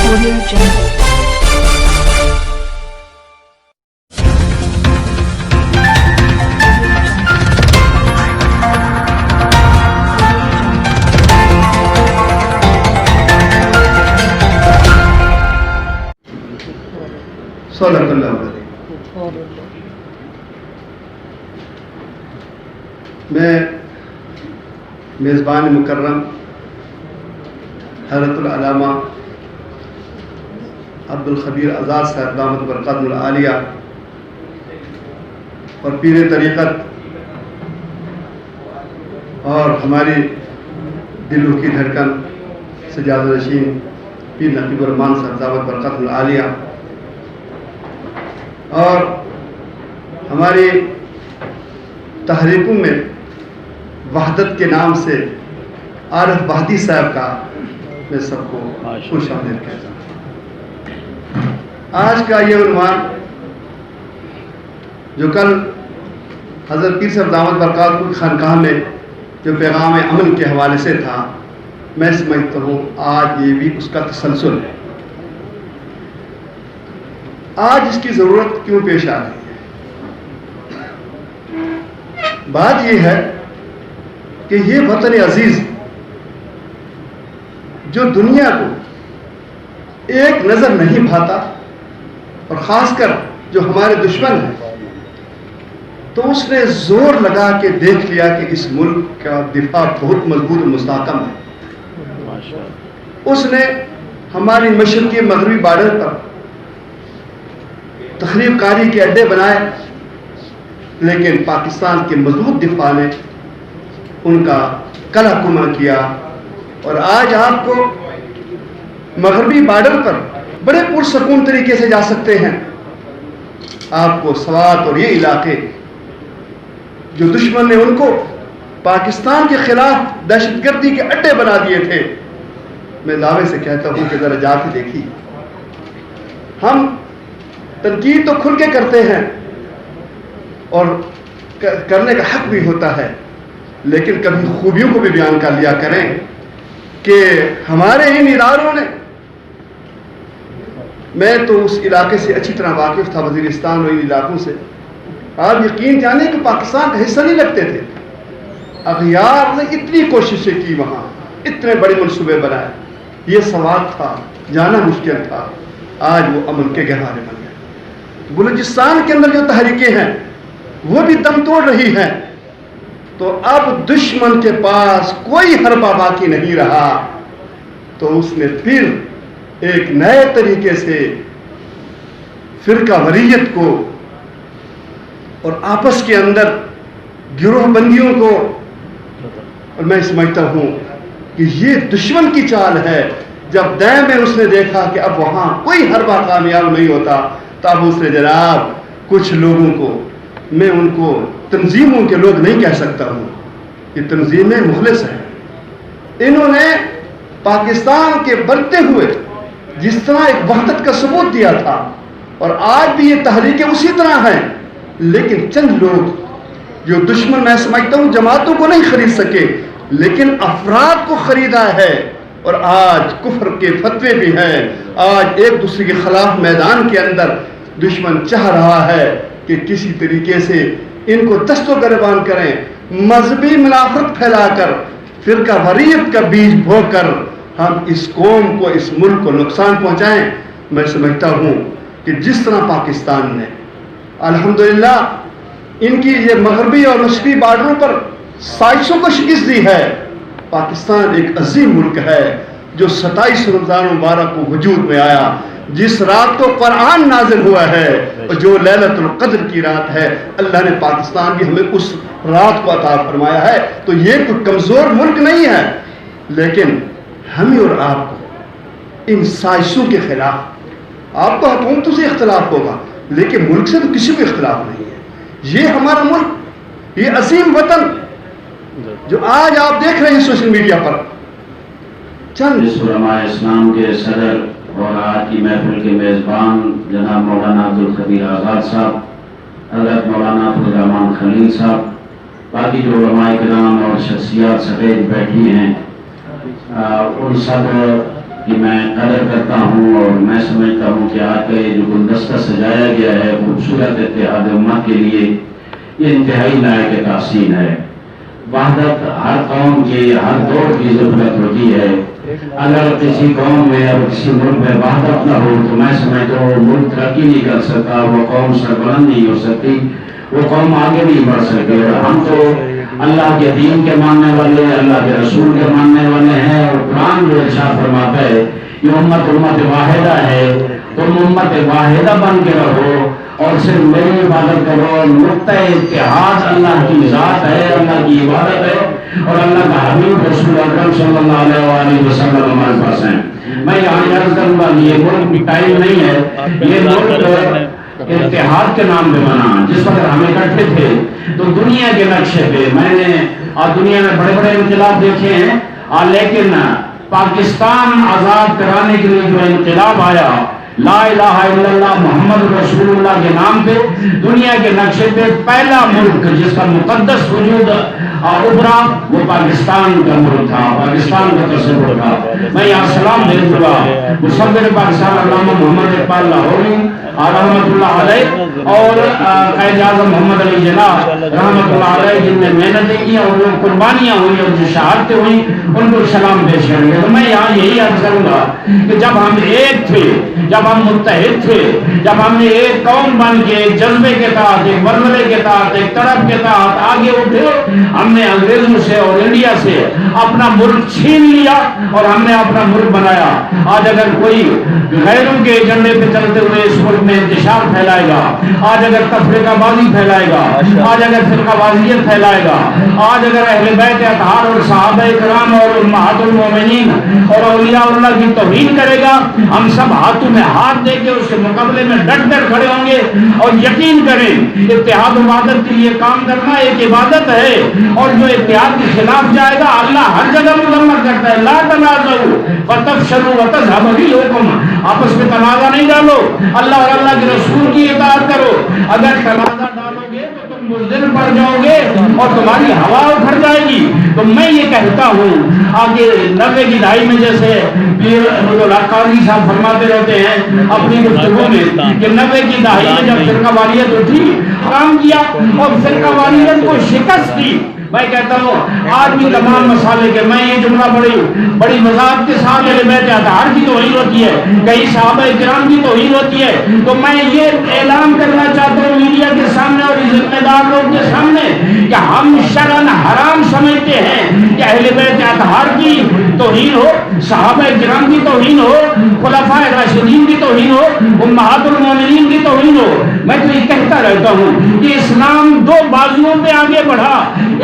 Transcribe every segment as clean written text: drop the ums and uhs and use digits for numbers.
Audio Jungle. صدق اللہ علیہ. میں میزبان مکرم حضرت العلامہ عبد الخبیر آزاد صاحب دامت برکاتہ العالیہ اور پیر طریقت اور ہماری دلوں کی دھڑکن سجادہ نشین پیر نقیب الرحمان صاحب دامت برکاتہ العالیہ اور ہماری تحریکوں میں وحدت کے نام سے عارف وحدی صاحب کا میں سب کو خوش آمدید کہتا ہوں. آج کا یہ عنوان جو کل حضرت پیر صاحب دامت برکاتہ کی خانقاہ میں جو پیغام امن کے حوالے سے تھا، میں سمجھتا ہوں آج یہ بھی اس کا تسلسل ہے. آج اس کی ضرورت کیوں پیش آ رہی ہے؟ بات یہ ہے کہ یہ وطن عزیز جو دنیا کو ایک نظر نہیں بھاتا، اور خاص کر جو ہمارے دشمن ہیں، تو اس نے زور لگا کے دیکھ لیا کہ اس ملک کا دفاع بہت مضبوط و مستحکم ہے. اس نے ہماری مشرقی مغربی بارڈر پر تخریب کاری کے اڈے بنائے، لیکن پاکستان کے مضبوط دفاع نے ان کا قلع کما کیا، اور آج آپ کو مغربی بارڈر پر بڑے پرسکون طریقے سے جا سکتے ہیں. آپ کو سوات اور یہ علاقے جو دشمن نے ان کو پاکستان کے خلاف دہشت گردی کے اڈے بنا دیے تھے، میں دعوے سے کہتا ہوں کہ ذرا جا کے دیکھیے. ہم تنقید تو کھل کے کرتے ہیں اور کرنے کا حق بھی ہوتا ہے، لیکن کبھی خوبیوں کو بھی بیان کر لیا کریں کہ ہمارے ان اداروں نے، میں تو اس علاقے سے اچھی طرح واقف تھا، وزیرستان اور ان علاقوں سے. آپ یقین جانیں کہ پاکستان کا حصہ نہیں لگتے تھے. اغیار نے اتنی کوششیں کی، وہاں اتنے بڑے منصوبے بنائے. یہ سوات تھا، جانا مشکل تھا، آج وہ امن کے گہوارے بن گئے. بلوچستان کے اندر جو تحریکیں ہیں وہ بھی دم توڑ رہی ہیں. تو اب دشمن کے پاس کوئی حربہ باقی نہیں رہا، تو اس نے پھر ایک نئے طریقے سے فرقہ واریت کو اور آپس کے اندر گروہ بندیوں کو، اور میں سمجھتا ہوں کہ یہ دشمن کی چال ہے. جب دائیں میں اس نے دیکھا کہ اب وہاں کوئی حربہ کامیاب نہیں ہوتا، تب اس نے جناب کچھ لوگوں کو، میں ان کو تنظیموں کے لوگ نہیں کہہ سکتا ہوں، یہ تنظیمیں مخلص ہیں، انہوں نے پاکستان کے بنتے ہوئے جس طرح ایک وحدت کا ثبوت دیا تھا، اور آج بھی یہ تحریکیں اسی طرح ہیں، لیکن چند لوگ جو دشمن، میں سمجھتا ہوں جماعتوں کو نہیں خرید سکے، لیکن افراد کو خریدا ہے. اور آج کفر کے فتوے بھی ہیں. آج ایک دوسرے کے خلاف میدان کے اندر دشمن چاہ رہا ہے کہ کسی طریقے سے ان کو دست و گریبان کریں، مذہبی منافرت پھیلا کر، فرقہ واریت کا بیج بو کر ہم اس قوم کو، اس ملک کو نقصان پہنچائیں. میں سمجھتا ہوں کہ جس طرح پاکستان نے الحمدللہ ان کی یہ مغربی اور مشرقی بارڈروں پر سازشوں کو شکست دی ہے. پاکستان ایک عظیم ملک ہے جو 27 رمضان مبارک کو وجود میں آیا، جس رات کو قرآن نازل ہوا ہے، اور جو لیلۃ القدر کی رات ہے. اللہ نے پاکستان بھی ہمیں اس رات کو عطا فرمایا ہے. تو یہ کوئی کمزور ملک نہیں ہے، لیکن ہمیں اور آپ کو ان سازشوں کے خلاف، آپ کو حکومتوں سے اختلاف ہوگا لیکن ملک سے تو کسی کو اختلاف نہیں ہے. یہ ہمارا ملک، یہ عظیم وطن جو آج آپ دیکھ رہے ہیں سوشل میڈیا پر، چند علماء اسلام کے صدر اور آج کی محفل کے میزبان جناب مولانا عبد الخبیر آزاد صاحب، حضرت مولانا عبد الرحمان خلیل صاحب، باقی جو علماء کرام اور شخصیات سفید بیٹھی ہیں، ان سب کی میں قدر کرتا ہوں اور میں سمجھتا ہوں کہ آج کا یہ جو گلدستہ سجایا گیا ہے خوبصورت اتحاد امت کے لیے یہ انتہائی لائق تحسین ہے۔ وحدت ہر قوم کی ہر دور کی ضرورت ہوتی ہے۔ اگر کسی قوم میں اور کسی ملک میں وحدت نہ ہو تو میں سمجھتا ہوں ملک ترقی نہیں کر سکتا، وہ قوم سربلند نہیں ہو سکتی، وہ قوم آگے نہیں بڑھ سکتی۔ اور ہم تو اللہ کے دین کے ماننے والے، اللہ کے رسول کے ماننے والے ہیں، اور قرآن جو ارشاد فرماتا ہے یہ امت واحدہ ہے، تم امت واحدہ بن کے رہو اور صرف میری عبادت کرو۔ نقطہ اتحاد اللہ کی ذات ہے، اللہ کی عبادت ہے، اور اللہ کا حبیب رسول اکرم صلی اللہ علیہ وآلہ وسلم ہمارے پاس ہیں۔ میں یہاں عرض کروں گا یہ ملک ٹائم نہیں ہے، یہ ملک اتحاد کے نام پہ بنا۔ جس وقت ہم اکٹھے تھے تو دنیا کے نقشے پہ میں نے دنیا میں بڑے بڑے انقلاب دیکھے ہیں، لیکن پاکستان آزاد کرانے کے لیے جو انقلاب آیا لا الہ الا اللہ محمد رسول اللہ کے نام پہ، دنیا کے نقشے پہ پہلا ملک جس کا مقدس وجود ابھرا وہ پاکستان کا ملک تھا، پاکستان کا تصور تھا۔ میں یہاں سلام بھیج دوں گا مصور پاکستان علامہ محمد اقبال لاہوری رحمۃ اللہ علیہ اور قائد اعظم محمد علی جناح رحمۃ اللہ علیہ، جن نے محنتیں کی اور جو قربانیاں ہوئی اور جو شہادتیں ہوئی ان کو سلام پیش کریں گے۔ تو میں یہاں یہی عرض کروں گا کہ جب ہم ایک تھے، جب ہم متحد تھے، جب ہم نے ایک قوم بن کے ایک جذبے کے تحت، ایک ورولے کے تحت، ایک تڑپ کے تحت آگے اٹھے، ہم نے انگریزوں سے اور انڈیا سے اپنا ملک چھین لیا اور ہم نے اپنا ملک بنایا۔ آج اگر کوئی غیروں کے ایجنڈے پہ چلتے ہوئے اس ملک میں انتشار پھیلائے گا، آج اگر تفرقہ بازی پھیلائے گا، آج اگر فرقہ بازیت پھیلائے گا، آج اگر اہل بیت اطہار اور صحابہ کرام اور امہات المومنین اور اولیاء اللہ کی توہین کرے گا، ہم سب ہاتھوں میں ہاتھ دے کے اس کے مقابلے میں ڈٹ کر کھڑے ہوں گے۔ اور یقین کریں اتحاد و وحدت کے لیے کام کرنا ایک عبادت ہے، اور جو اتحاد کے خلاف جائے گا اللہ ہر جگہ مذمت کرتا ہے۔ لا تنازعوا فتفشلوا وتذهب ريحكم، آپس میں تنازع نہیں ڈالو، اللہ اور اللہ کے رسول کی اطاعت کرو۔ اگر تنازع ڈالو گے تو تم بزدل پڑ جاؤ گے اور تمہاری ہوا اکھڑ جائے گی۔ تو میں یہ کہتا ہوں آگے 90 کی دہائی میں جیسے قاضی صاحب فرماتے رہتے ہیں اپنی گفتگو میں کہ 90 کی دہائی میں جب فرقہ واریت اٹھی، کام کیا اور فرقہ واریت کو شکست دی، میں کہتا ہوں آج بھی تمام مسالے کے، میں یہ جملہ بڑی وضاحت کے ساتھ اہل بیت اطہار کی توہین ہوتی ہے، کئی صحابہ کرام کی توہین ہوتی ہے، تو میں یہ اعلان کرنا چاہتا ہوں میڈیا کے سامنے اور ذمہ دار لوگ کے سامنے کہ ہم شرعاً حرام سمجھتے ہیں کہ اہل بیت اطہار کی توہین ہو، صحابہ کرام کی توہین ہو، خلفاء راشدین کی توہین ہو، امہات المومنین کی توہین ہو۔ میں تو یہ کہتا رہتا ہوں کہ اسلام دو بازوؤں پہ آگے بڑھا،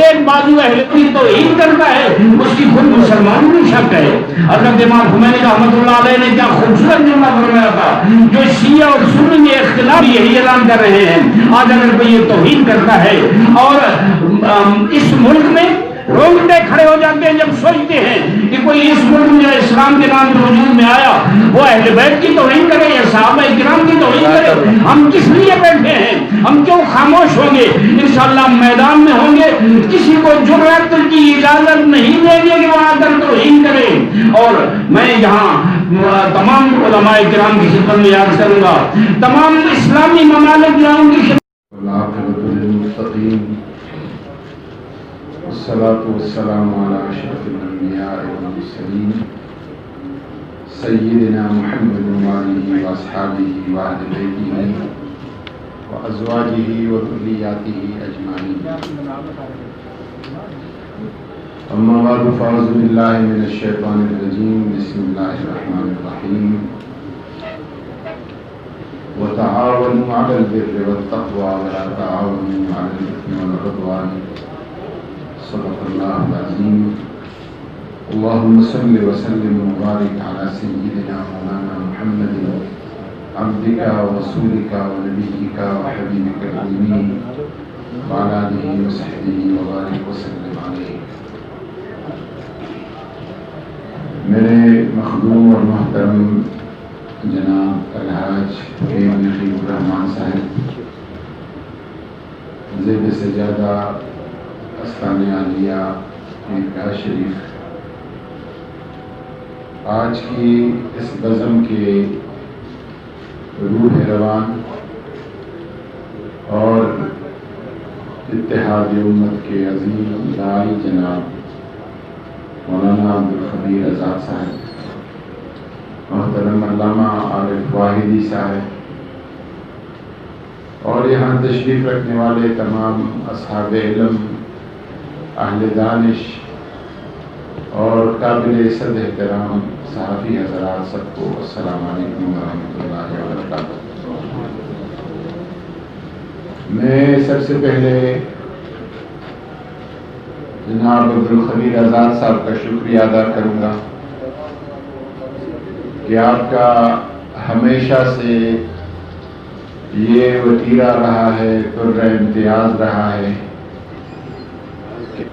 ایک بازو اہل کی توہین کرتا ہے، اس کی خود مسلمانوں میں شک ہے۔ حضرت امام خمینی رحمۃ اللہ علیہ نے کیا خوبصورت جملہ فرمایا تھا، جو شیعہ اور سنی میں اختلاف یہی اعلان کر رہے ہیں آج اگر کوئی یہ توہین کرتا ہے اور اس ملک میں رونگٹے کھڑے ہو جاتے ہیں جب سوچتے ہیں کہ کوئی اس ملک میں اسلام کے نام پر وجود میں آیا وہ اہل بیت کی توہین کرے یا صحابہ کرام کی توہین کرے، ہم کس لیے بیٹھے ہیں؟ ہم کیوں خاموش ہوں گے؟ انشاءاللہ میدان میں ہوں گے، کسی کو جرأت کی اجازت نہیں دیں گے کہ وہ آ کر توہین کرے۔ اور میں یہاں تمام علماء کرام کی خدمت میں یاد کروں گا، تمام اسلامی ممالک جو ان کی والصلاة والسلام على أشرف الأنبياء والمرسلين سيدنا محمد وآله وأصحابه وأهل بيته وأزواجه وذرياته أجمعين. أما بعد فأعوذ بالله من الشيطان الرجيم. بسم الله الرحمن الرحيم. وتعاونوا على البر والتقوى ولا تعاونوا على الإثم والعدوان. صدق الله العظيم. اللهم صل وسلم وبارك على سيدنا مولانا محمد عبدك ورسولك ونبيك وحبيبك الأمين وعلى آله وصحبه وبارك وسلم عليه. میرے مخدوم اور محترم جناب الحاج فقیر نقیب الرحمان صاحب، زیب سجادہ استان عالیہ عیدگاہ شریف، آج کی اس بزم کے روح روان اور اتحاد امت کے عظیم داعی جناب مولانا عبدالخبیر آزاد صاحب، محترم علامہ عارف واحدی صاحب، اور یہاں تشریف رکھنے والے تمام اصحاب علم، اہل دانش اور قابل صد احترام صحافی حضرات، سب کو السلام علیکم ورحمۃ اللہ وبرکاتہ۔ میں سب سے پہلے جناب عبدالخبیر آزاد صاحب کا شکریہ ادا کروں گا کہ آپ کا ہمیشہ سے یہ وتیرہ رہا ہے، پر امتیاز رہا ہے کہ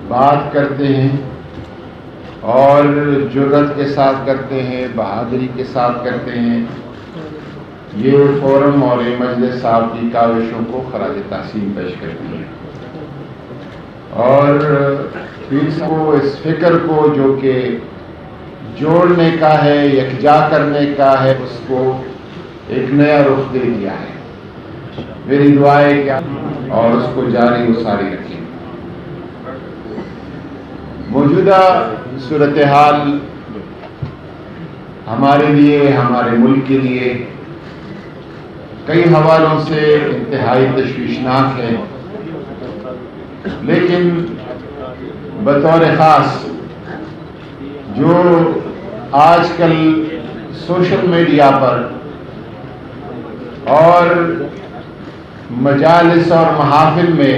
بات کرتے ہیں اور جرأت کے ساتھ کرتے ہیں، بہادری کے ساتھ کرتے ہیں۔ یہ فورم اور یہ مجلس صاحب کی کاوشوں کو خراج تحسین پیش کرتی ہے، اور پھر کو اس فکر کو جو کہ جوڑنے کا ہے، یکجا کرنے کا ہے، اس کو ایک نیا رخ دے دیا ہے۔ میری دعا ہے کہ اور اس کو جاری و ساری رکھیں۔ موجودہ صورتحال ہمارے لیے، ہمارے ملک کے لیے کئی حوالوں سے انتہائی تشویشناک ہے، لیکن بطور خاص جو آج کل سوشل میڈیا پر اور مجالس اور محافل میں،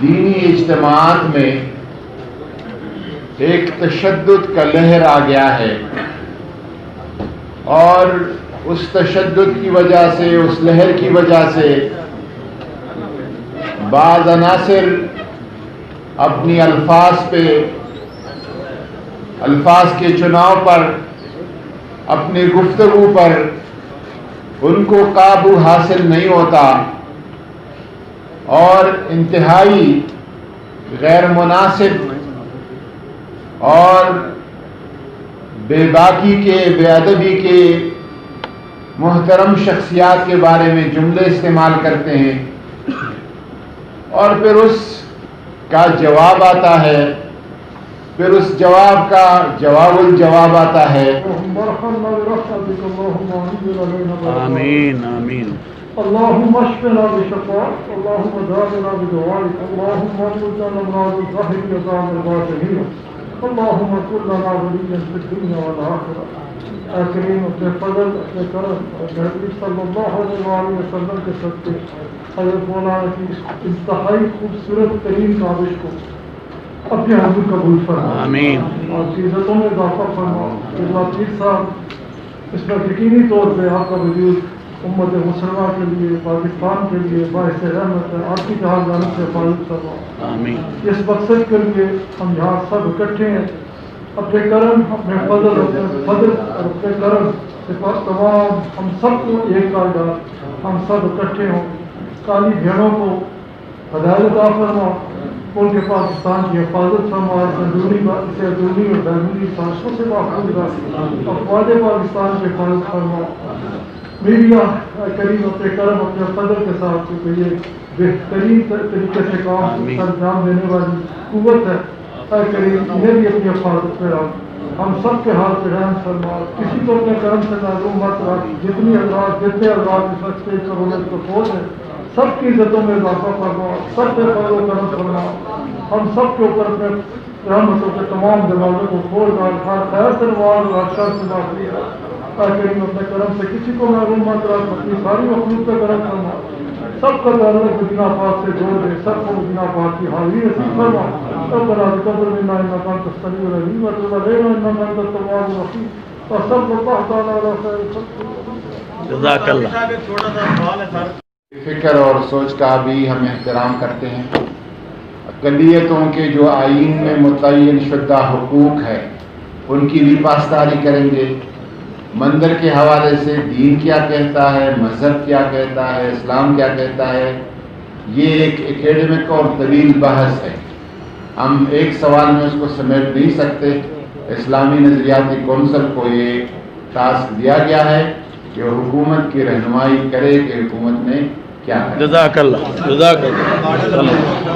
دینی اجتماعات میں ایک تشدد کا لہر آ گیا ہے، اور اس تشدد کی وجہ سے، اس لہر کی وجہ سے بعض عناصر اپنی الفاظ کے چناؤ پر، اپنی گفتگو پر ان کو قابو حاصل نہیں ہوتا، اور انتہائی غیر مناسب اور بے باکی کے، بے ادبی کے، محترم شخصیات کے بارے میں جملے استعمال کرتے ہیں، اور پھر اس کا جواب آتا ہے، پھر اس جواب کا جواب الجواب آتا ہے۔ آمین آمین۔ اللهم اشفنا بشفاعك، اللهم داونا بدعائك، اللهم اجعلنا من امراض الظهر وزام الباطنين، اللهم كن لنا وليا في الدنيا والاخره۔ اے کریم اپنے فضل، اپنے کرم اور نبی صلی اللہ علیہ وسلم کے صدقے حضرت مولانا کی انتہائی خوبصورت ترین کاوش کو اپنے حضور قبول فرما، آمین۔ آپ کی عزتوں میں اضافہ فرما۔ اللہ پیر صاحب، اس پر یقینی طور پہ آپ کا وجود امت مسلمہ کے لیے، پاکستان کے لیے باعث رحمت ہے۔ آپ کی جہاں جانب سے حفاظت فرما۔ آمین۔ اس مقصد کے لیے ہم یہاں سب اکٹھے ہیں، اپنے کرم، اپنے فضل، اپنے فضل اور اپنے کرم سے تمام ہم سب کو ایک تعداد، ہم سب اکٹھے ہوں۔ کالی بھیڑوں کو ہدایت عطا فرما، ملک پاکستان کی حفاظت فرما، اسے اندرونی اور بیرونی سازشوں سے محفوظ رکھ، افواج پاکستان کی حفاظت فرما۔ میڈیا کریم اپنے کرم، اپنے فضل کے ساتھ کیونکہ یہ بہترین طریقے سے کام انجام دینے والی قوت ہے، اے کریم انہیں بھی اپنی حفاظت پہ رکھ، ہم سب کے حال پہ رحم فرما، کسی کو اپنے کرم سے محروم مت رکھ۔ جتنے حضرات اس وقت اسٹیج پر ہونے کو فوج ہے، سب کی عزتوں میں اضافہ فرما، سب پہ فضل و کرم فرما، ہم سب کے اوپر اپنے رحمتوں کے تمام دروازوں کو کھول کر ہر خیر سے نواز اور ہر شر سے معافی ہے۔ اے کریم اپنے کرم سے کسی کو محروم مت رکھ، اپنی ساری مخلوق پہ کرم فرما، سب کا تعلق مدینہ پاک سے جوڑ دے، سب کو مدینہ پاک کی حاضری نصیب فرما۔ ربنا تقبل منا انک انت السمیع العلیم وتب علینا انک انت التواب الرحیم وصلی اللہ تعالی علی خیر خلقہ۔ جزاک اللہ۔ فکر اور سوچ کا بھی ہم احترام کرتے ہیں۔ اقلیتوں کے جو آئین میں متعین شدہ حقوق ہے ان کی بھی پاسداری کریں گے۔ مندر کے حوالے سے دین کیا کہتا ہے، مذہب کیا کہتا ہے، اسلام کیا کہتا ہے، یہ ایک ایکیڈمک اور طویل بحث ہے، ہم ایک سوال میں اس کو سمیٹ نہیں سکتے، اسلامی نظریاتی کونسل کو یہ ٹاسک دیا گیا ہے کہ وہ حکومت کی رہنمائی کرے کہ حکومت نے کیا ہے۔ جزاک اللہ، جزاک اللہ۔